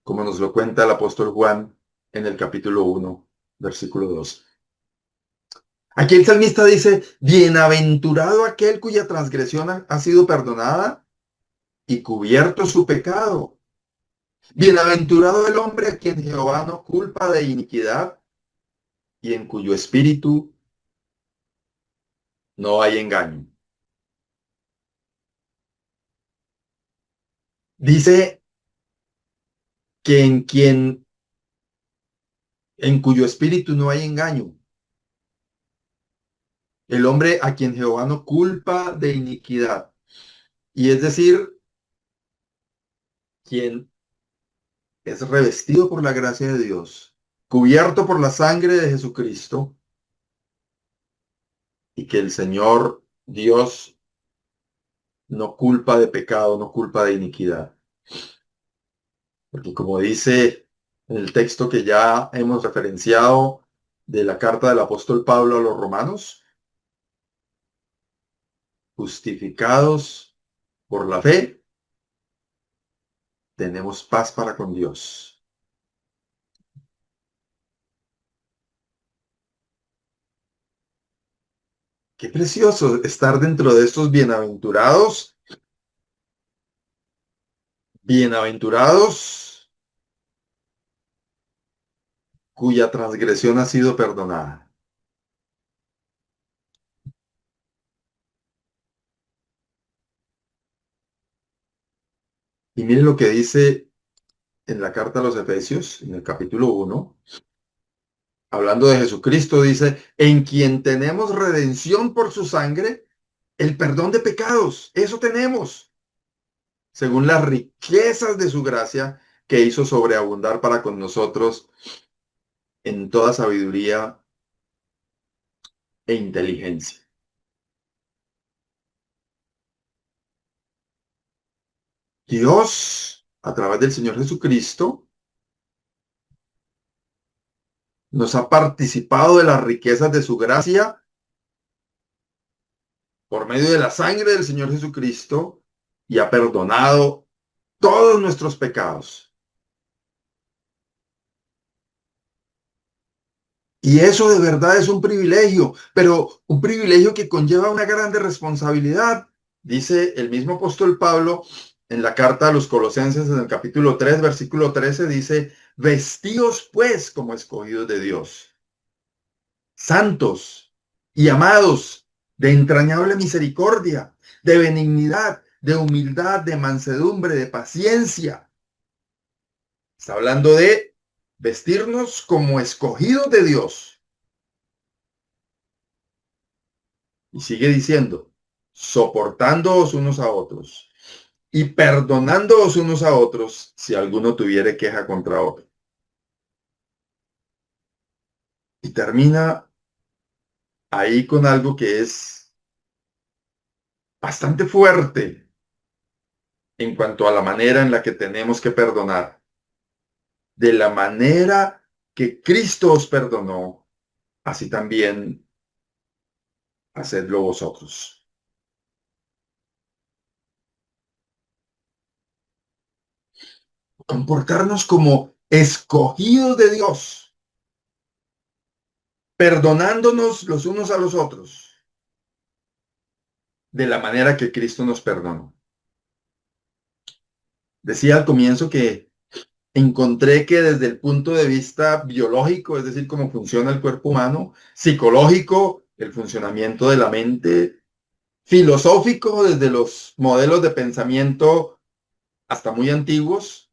como nos lo cuenta el apóstol Juan en el capítulo 1, versículo 2. Aquí el salmista dice: bienaventurado aquel cuya transgresión ha sido perdonada y cubierto su pecado. Bienaventurado el hombre a quien Jehová no culpa de iniquidad y en cuyo espíritu no hay engaño. Dice que en cuyo espíritu no hay engaño. El hombre a quien Jehová no culpa de iniquidad. Y es decir, quien es revestido por la gracia de Dios, cubierto por la sangre de Jesucristo, y que el Señor Dios no culpa de pecado, no culpa de iniquidad. Porque como dice en el texto que ya hemos referenciado de la carta del apóstol Pablo a los romanos: justificados por la fe, tenemos paz para con Dios. Qué precioso estar dentro de estos bienaventurados, bienaventurados cuya transgresión ha sido perdonada. Y miren lo que dice en la carta a los Efesios, en el capítulo 1, hablando de Jesucristo, dice: en quien tenemos redención por su sangre, el perdón de pecados. Eso tenemos, según las riquezas de su gracia, que hizo sobreabundar para con nosotros en toda sabiduría e inteligencia. Dios, a través del Señor Jesucristo, nos ha participado de las riquezas de su gracia por medio de la sangre del Señor Jesucristo y ha perdonado todos nuestros pecados. Y eso de verdad es un privilegio, pero un privilegio que conlleva una grande responsabilidad. Dice el mismo apóstol Pablo en la carta a los Colosenses, en el capítulo 3, versículo 13, dice: vestíos pues como escogidos de Dios, santos y amados, de entrañable misericordia, de benignidad, de humildad, de mansedumbre, de paciencia. Está hablando de vestirnos como escogidos de Dios. Y sigue diciendo: soportándoos unos a otros y perdonándoos unos a otros si alguno tuviere queja contra otro. Y termina ahí con algo que es bastante fuerte en cuanto a la manera en la que tenemos que perdonar. De la manera que Cristo os perdonó, así también hacedlo vosotros. Comportarnos como escogidos de Dios, perdonándonos los unos a los otros, de la manera que Cristo nos perdonó. Decía al comienzo que encontré que desde el punto de vista biológico, es decir, cómo funciona el cuerpo humano, psicológico, el funcionamiento de la mente, filosófico, desde los modelos de pensamiento hasta muy antiguos,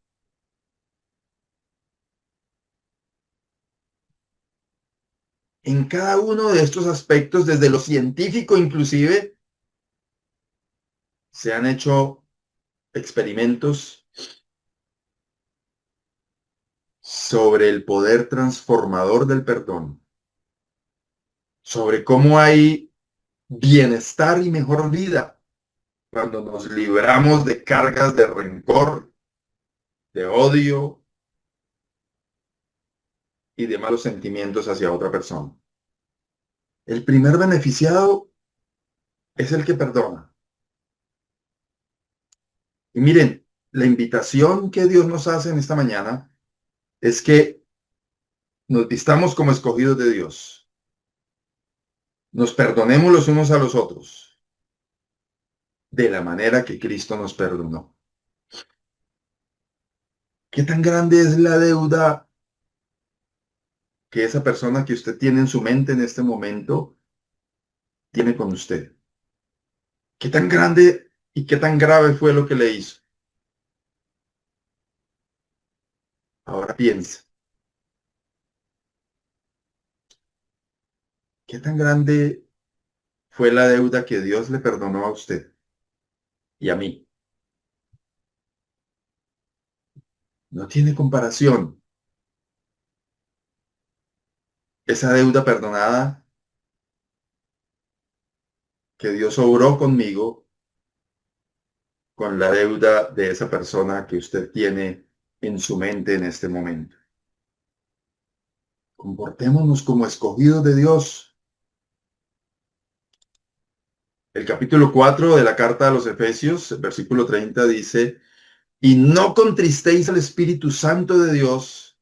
En cada uno de estos aspectos, desde lo científico inclusive, se han hecho experimentos sobre el poder transformador del perdón, sobre cómo hay bienestar y mejor vida cuando nos libramos de cargas de rencor, de odio y de malos sentimientos hacia otra persona. El primer beneficiado es el que perdona. Y miren, la invitación que Dios nos hace en esta mañana es que nos vistamos como escogidos de Dios. Nos perdonemos los unos a los otros de la manera que Cristo nos perdonó. ¿Qué tan grande es la deuda que esa persona que usted tiene en su mente en este momento tiene con usted? ¿Qué tan grande y qué tan grave fue lo que le hizo? Ahora piensa, ¿qué tan grande fue la deuda que Dios le perdonó a usted y a mí? No tiene comparación. Esa deuda perdonada que Dios obró conmigo con la deuda de esa persona que usted tiene en su mente en este momento. Comportémonos como escogidos de Dios. El capítulo 4 de la carta a los Efesios, el versículo 30 dice, y no contristéis al Espíritu Santo de Dios,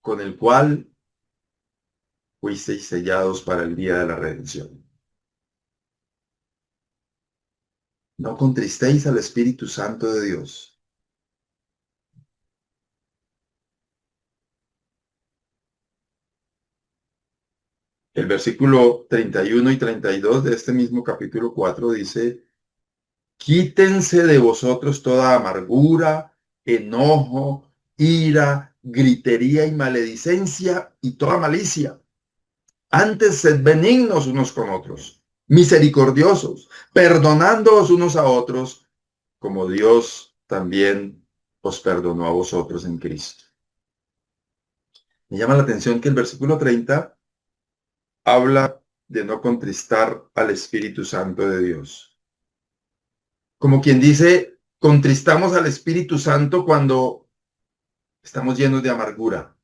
con el cual fuisteis sellados para el día de la redención. No contristéis al Espíritu Santo de Dios. El versículo 31 y 32 de este mismo capítulo 4 dice, quítense de vosotros toda amargura, enojo, ira, gritería y maledicencia y toda malicia. Antes sed benignos unos con otros, misericordiosos, perdonándoos unos a otros, como Dios también os perdonó a vosotros en Cristo. Me llama la atención que el versículo 30 habla de no contristar al Espíritu Santo de Dios. Como quien dice, contristamos al Espíritu Santo cuando estamos llenos de amargura.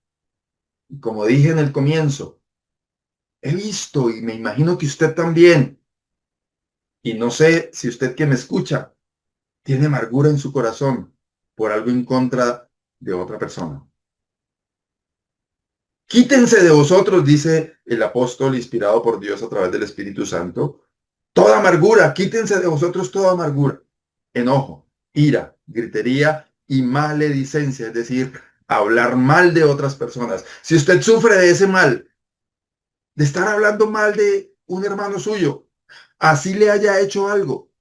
Y como dije en el comienzo, he visto y me imagino que usted también, y no sé si usted que me escucha, tiene amargura en su corazón por algo en contra de otra persona. Quítense de vosotros, dice el apóstol inspirado por Dios a través del Espíritu Santo, toda amargura, quítense de vosotros toda amargura, enojo, ira, gritería y maledicencia, es decir, hablar mal de otras personas. Si usted sufre de ese mal, de estar hablando mal de un hermano suyo, así le haya hecho algo,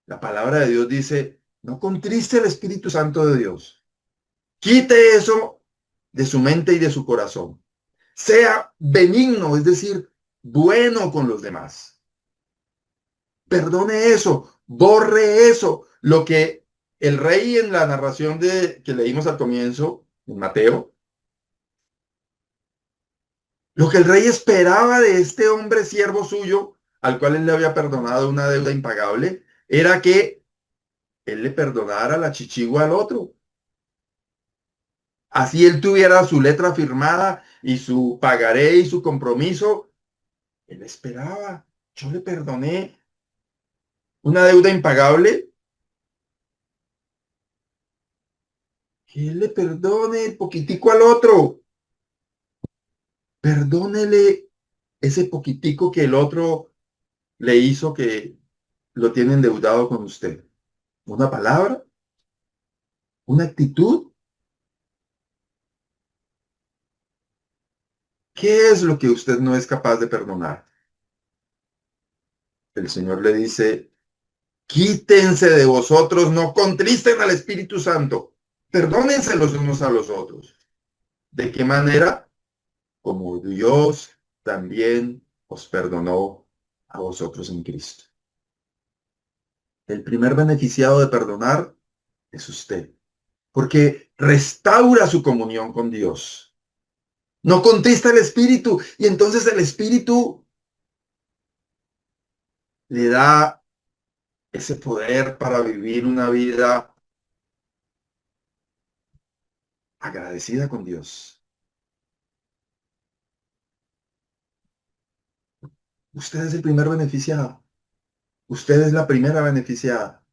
la palabra de Dios dice, no contriste el Espíritu Santo de Dios. Quite eso de su mente y de su corazón. Sea benigno, es decir, bueno con los demás. Perdone eso, borre eso. Lo que el rey en la narración que leímos al comienzo, en Mateo, lo que el rey esperaba de este hombre siervo suyo, al cual él le había perdonado una deuda impagable, era que él le perdonara la chichigua al otro. Así él tuviera su letra firmada y su pagaré y su compromiso. Él esperaba. Yo le perdoné una deuda impagable. Que él le perdone el poquitico al otro. Perdónele ese poquitico que el otro le hizo que lo tiene endeudado con usted. Una palabra, una actitud. ¿Qué es lo que usted no es capaz de perdonar? El Señor le dice, quítense de vosotros, no contristen al Espíritu Santo. Perdónense los unos a los otros. ¿De qué manera? Como Dios también os perdonó a vosotros en Cristo. El primer beneficiado de perdonar es usted, porque restaura su comunión con Dios. No contrista el Espíritu, y entonces el Espíritu le da ese poder para vivir una vida agradecida con Dios. Usted es el primer beneficiado. Usted es la primera beneficiada.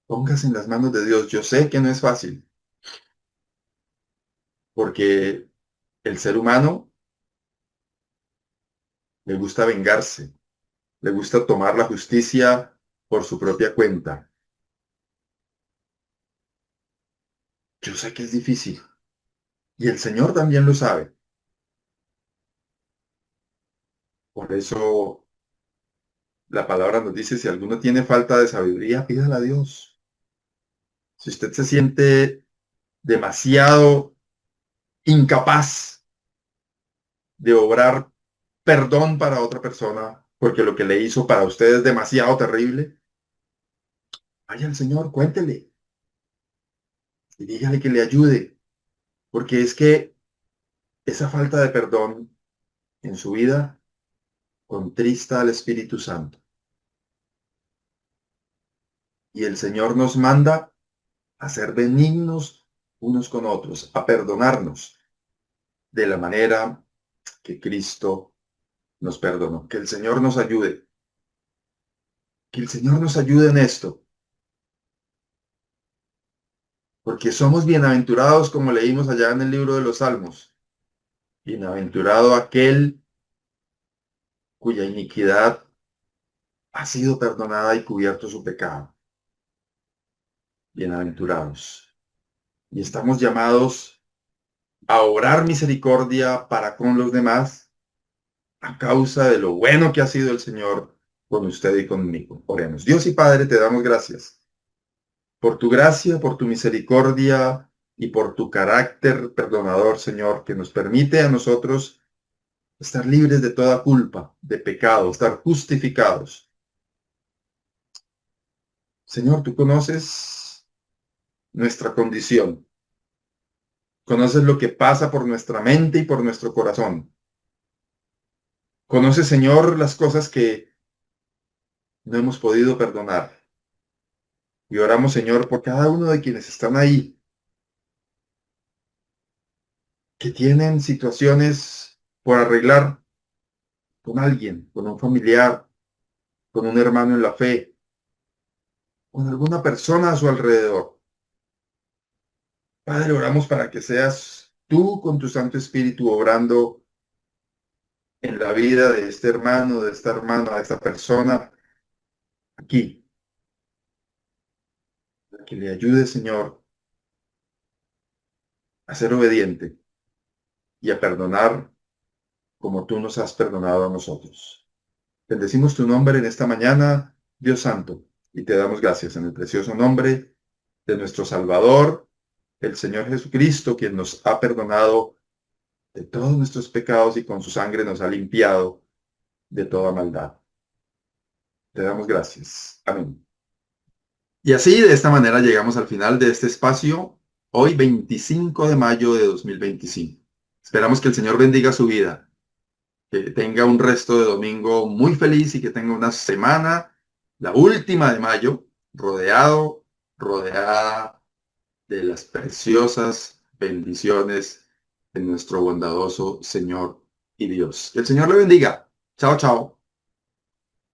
Póngase en las manos de Dios. Yo sé que no es fácil, porque el ser humano le gusta vengarse, le gusta tomar la justicia por su propia cuenta. Yo sé que es difícil, y el Señor también lo sabe. Por eso la palabra nos dice, si alguno tiene falta de sabiduría, pídala a Dios. Si usted se siente demasiado incapaz de obrar perdón para otra persona, porque lo que le hizo para usted es demasiado terrible, vaya al Señor, cuéntele y dígale que le ayude, porque es que esa falta de perdón en su vida contrista al Espíritu Santo. Y el Señor nos manda a ser benignos unos con otros, a perdonarnos de la manera que Cristo nos perdonó. Que el Señor nos ayude. Que el Señor nos ayude en esto. Porque somos bienaventurados, como leímos allá en el libro de los Salmos. Bienaventurado aquel cuya iniquidad ha sido perdonada y cubierto su pecado. Bienaventurados. Y estamos llamados a obrar misericordia para con los demás a causa de lo bueno que ha sido el Señor con usted y conmigo. Oremos. Dios y Padre, te damos gracias por tu gracia, por tu misericordia y por tu carácter perdonador, Señor, que nos permite a nosotros estar libres de toda culpa, de pecado, estar justificados. Señor, tú conoces nuestra condición. Conoces lo que pasa por nuestra mente y por nuestro corazón. Conoces, Señor, las cosas que no hemos podido perdonar. Y oramos, Señor, por cada uno de quienes están ahí, que tienen situaciones por arreglar con alguien, con un familiar, con un hermano en la fe, con alguna persona a su alrededor. Padre, oramos para que seas tú con tu Santo Espíritu obrando en la vida de este hermano, de esta hermana, de esta persona aquí. Que le ayude, Señor, a ser obediente y a perdonar como tú nos has perdonado a nosotros. Bendecimos tu nombre en esta mañana, Dios Santo, y te damos gracias en el precioso nombre de nuestro Salvador, el Señor Jesucristo, quien nos ha perdonado de todos nuestros pecados y con su sangre nos ha limpiado de toda maldad. Te damos gracias. Amén. Y así, de esta manera, llegamos al final de este espacio, hoy 25 de mayo de 2025. Esperamos que el Señor bendiga su vida, que tenga un resto de domingo muy feliz y que tenga una semana, la última de mayo, rodeada de las preciosas bendiciones de nuestro bondadoso Señor y Dios. Que el Señor le bendiga. Chao, chao.